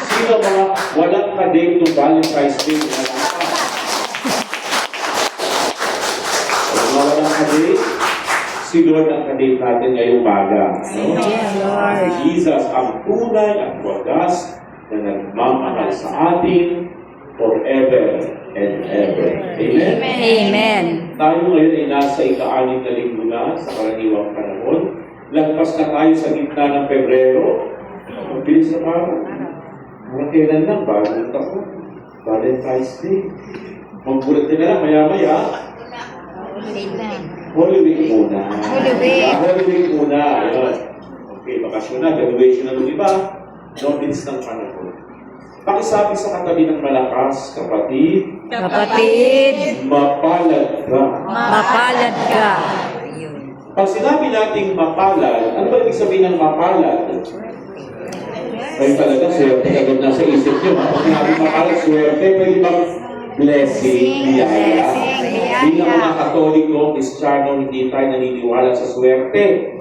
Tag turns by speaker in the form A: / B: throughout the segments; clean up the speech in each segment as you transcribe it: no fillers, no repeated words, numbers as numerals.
A: Sino mga walang ka-date ng Valentine's Day? Wala pa. Mga walang ka-date, si Lord ang ka-date natin ngayong umaga. Jesus ang tunay at wagas na nagmamahal sa atin forever and ever. Amen?
B: Amen.
A: Tayo ngayon ay nasa ika-6 na linggo na sa karaniwang panahon. Lagpas na tayo sa gitna ng Pebrero. Ang bilis na araw. Mga kailan lang, bagong taon. Valentine's Day. Magbulat na lang, maya-maya. Holy Week muna.
B: Holy Week.
A: Holy Week muna. Ayun. Okay, bakasyon na, graduation na ng iba. Notice ng panahon. Pakisabi sa katabi ng malakas, kapatid, mapalad ka.
B: Mapalad ka.
A: Pag sinabi nating mapalad, ano ba ibig sabihin ng mapalad? Ay talaga, swerte agad nasa isip nyo. Pag sinabi mapalad, swerte, pwede bang blessing, biyaya? Bilang mga Katoliko, Kristiyano, hindi tayo naniniwala sa swerte.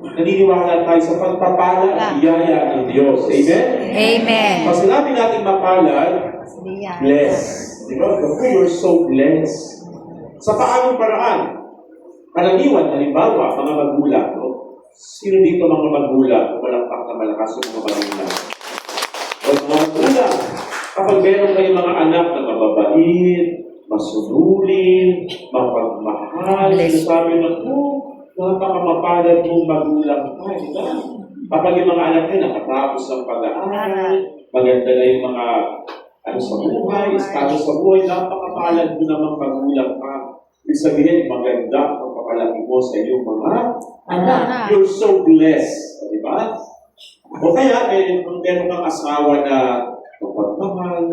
A: Naniniwala tayo sa pagpapala, biyaya ng Diyos. Amen?
B: Amen.
A: Pag sinabi natin mapalad, bless. Diba? You're so blessed. Sa paanong paraan? Karaniwan, halimbawa, mga magulang, no? Sino dito mga magulang? Walang na malakas yung mga magulang. O mga magulang, kapag meron kayong mga anak na mababait, masunulin, mapagmahal, sabi na, napakamapalad mong magulang ka, diba? Kapag yung mga anak nyo nakatapos ng pag-aaral, maganda na yung mga sa buhay, estado sa buhay, napakapalad mo namang magulang ka. Ibig sabihin, maganda ang papalaki mo sa iyong mga anak. You're so blessed. Diba? O kaya, kung meron kang asawa na mapagmahal,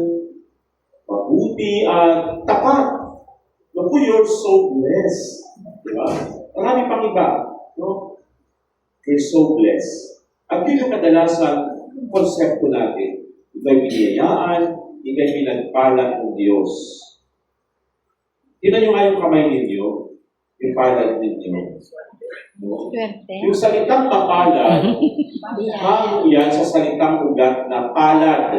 A: mabuti, at tapat. Naku, you're so blessed. Diba? Marami pang iba. No? You're so blessed. At yun yung kadalasan konsepto natin. Ikaw'y biniyayaan, ikaw'y pinagpalad ng Diyos. Tignan nyo nga yung kamay ninyo, yung palad ninyo. No? Yung salitang mapalad, hango yan sa salitang ugat na palad.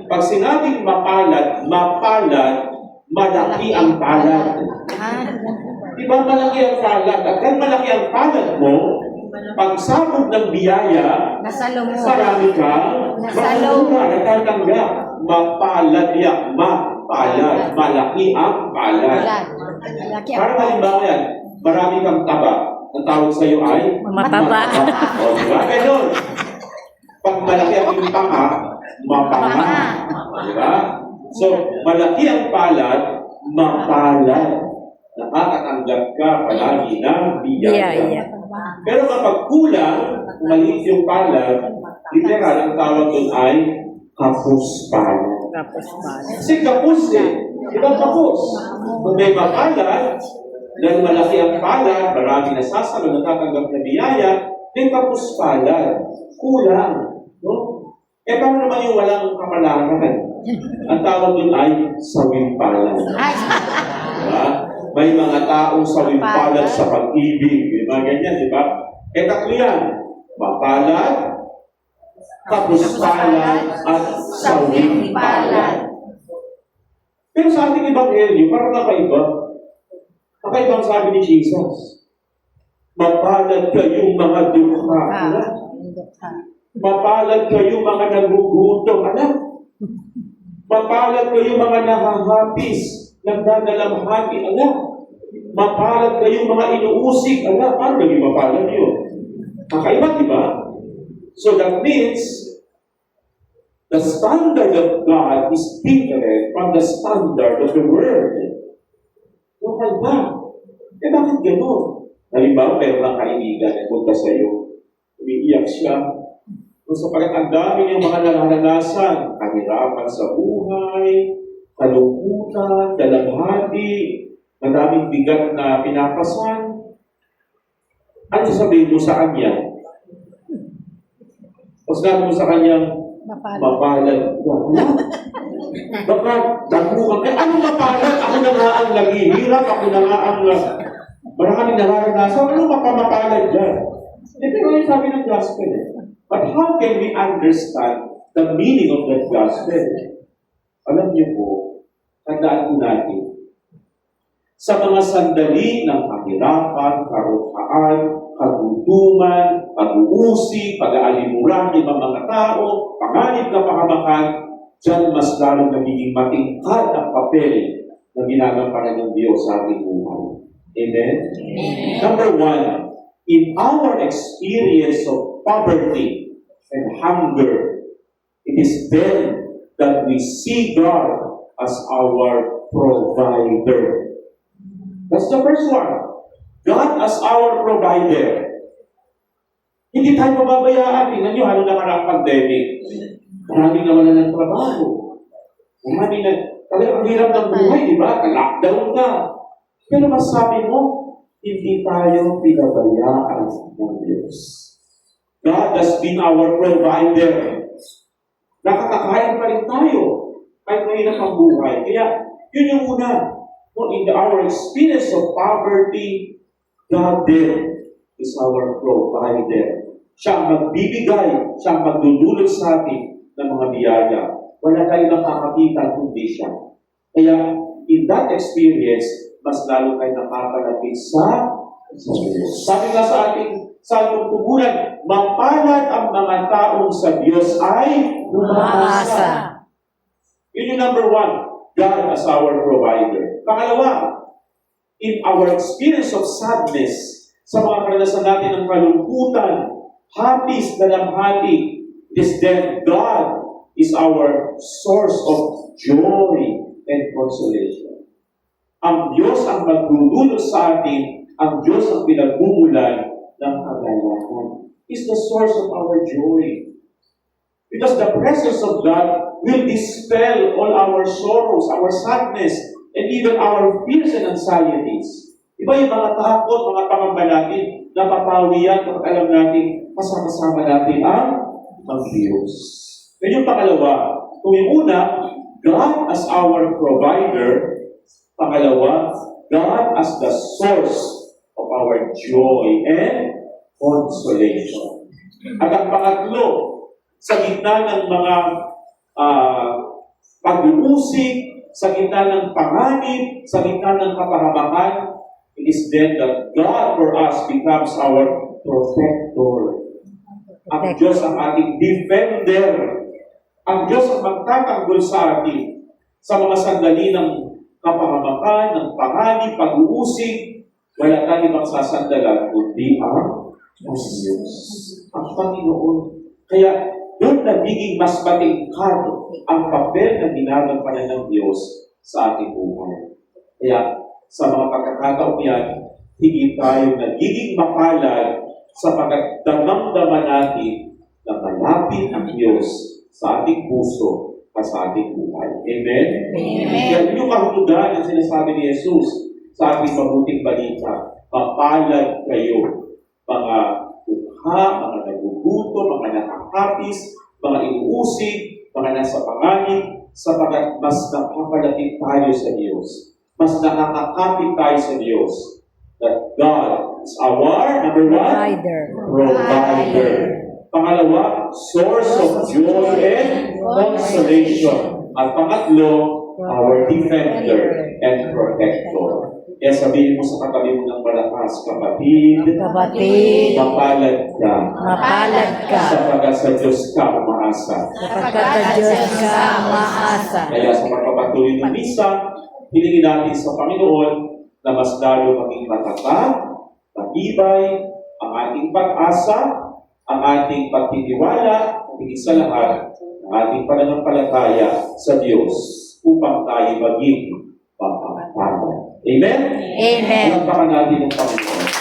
A: Pag sinabing mapalad, malaki ang palad. Diba malaki ang palad? At kung malaki ang palad mo, pagsabog ng biyaya, marami kang makuha, natatanggap. Mapalad yan, mapalad. Malaki ang palad. Parang halimbawa yan, marami kang taba. Ang tawag sa iyo ay
B: Mataba.
A: O, diba? Ganun. Pag malaki ang iyong panga, mapanga. Diba? So, malaki ang palad, mapalad. Nakakatanggap ka palagi ng biyaya. Pero kapag kulang, maliit yung palad, literal, ang tawag doon ay kapus-palad. Kasi kapus Diba kapus? Kung may mapalad, dahil malaki ang palad, marami nasasalo, natatanggap na biyaya, may kapus-palad. Kulang. No? Paano naman yung walang kapalaran? Ang tawag doon ay sawing-palad. Diba? May mga taong sawing-palad sa pag-ibig. Mga ganyan, di ba? Tatlo yan. Mapalad, kapus-palad, at sawing-palad. Pero sa ating Ebanghelyo, parang nakaiba. Nakaibang sabi ni Jesus. Mapalad kayong mga dukha. Mapalad kayong mga nagugutom. Mapalad kayong mga nahahapis. Nagdadalamhati, mapalad kayong mga inuusig, paano naging mapalad yun? Kakaiba, diba? So that means, the standard of God is different from the standard of the world. Kakaiba. Bakit gano'n? Halimbawa, meron ng kaibigan na punta sa'yo. Umiiyak siya. Kung sa ang dami niyang mga naranasan, kahirapan sa buhay, kalungkutan, dalamhati, madaming bigat na pinapasan. Ano sabihin mo sa kanya? O sabihin mo sa kanyang, mapalad. Baka, damukan ka. Ano mapalad? Ako na nga ang naghihirap, ako na nga ang maraming nararanasan. Ano mapamapalad dyan? Pero yung sabi ng gospel But how can we understand the meaning of that gospel? Alam niyo po, tandaan po natin, sa mga sandali ng kahirapan, karughaan, kagutuman, pag-uusig, pag-aalimura ng mga tao, panganib na pahamakan, diyan mas lalong nagiging matingkad ang papel na ginagampanan ng Diyos sa ating buhay. Amen? Number one, in our experience of poverty and hunger, it is then that we see God as our provider. That's the first one. God as our provider. Hindi tayo mababayaan. Tingnan nyo, halo na ang pandemic. Maraming naman na ng trabaho. Maraming na, talagang ang hirap ng buhay, di ba? Lockdown ka. Pero masabi mo, hindi tayo pinabayaan ng Diyos. God has been our provider. Nakakakain pa rin tayo. Kahit mahirap ang buhay. Kaya, yun yung una. In our experience of poverty, God there is our provider. Siya ang magbibigay, siya ang magdudulot sa atin ng mga biyaya. Wala tayong nakakapitan kundi siya. Kaya, in that experience, mas lalo tayo nakapalapit sa Diyos. Sabi nga sa ating salmong tugunan, mapalad ang mga taong sa Diyos ay umaasa. Yun yung number one, God as our provider. Pangalawa, in our experience of sadness, sa mga karanasan natin ng kalungkutan, hapis, dalamhati, it is then God is our source of joy and consolation. Ang Diyos ang magdudulot sa atin, ang Diyos ang pinagmumulan ng kagalakan. Is the source of our joy. Because the presence of God will dispel all our sorrows, our sadness, and even our fears and anxieties. Iba yung mga takot, mga pangamba natin, napapawi yan kapag alam natin, kasama-sama natin ang Diyos. Yan yung pangalawa. Kung yung una, God as our provider. Pangalawa, God as the source of our joy and consolation. At ang pangatlo, sa gitna ng mga pag-uusig, sa gitna ng panganib, sa gitna ng kapahamakan, it is then that God for us becomes our protector. Ang Diyos ang ating defender. Ang Diyos ang magtatanggol sa atin sa mga sandali ng kapahamakan, ng panganib, pag-uusig. Wala tayong magsasandalan kundi ang Diyos. Ang Panginoon. Kaya, doon nagiging mas matingkad ang papel na ginagampanan ng Diyos sa ating buhay. Kaya, sa mga pagkakataon yan, higit tayo nagiging mapalad sapagkat damang-dama natin na malapit ang Diyos sa ating puso at sa ating buhay. Amen?
B: Amen.
A: Yan yung kahulugan ang sinasabi ni Jesus sa ating mabuting balita. Mapalad kayo, mga ukha, mga nagugutom, mga nakakapis, mga inuusig, mga nasa panganib, sapagkat mas nakapalapit tayo sa Diyos. Mas nakakakapit tayo sa Diyos. That God is our, number one, provider. Pangalawa, source of joy and consolation. At pangatlo, our defender and protector. Kaya sabihin mo sa katabi mo ng malakas, kapatid, mapalad ka, sapagkat sa Diyos ka umaasa. Kaya sa pagpapatuloy ng misa, hilingin natin sa Panginoon na mas lalo maging matatag, matibay, ang ating pag-asa, ang ating pagtitiwala, at higit sa lahat, ang ating pananampalataya sa Diyos upang tayo maging mapapalad. Amen?
B: Amen.
A: Palapakan natin ang Panginoon.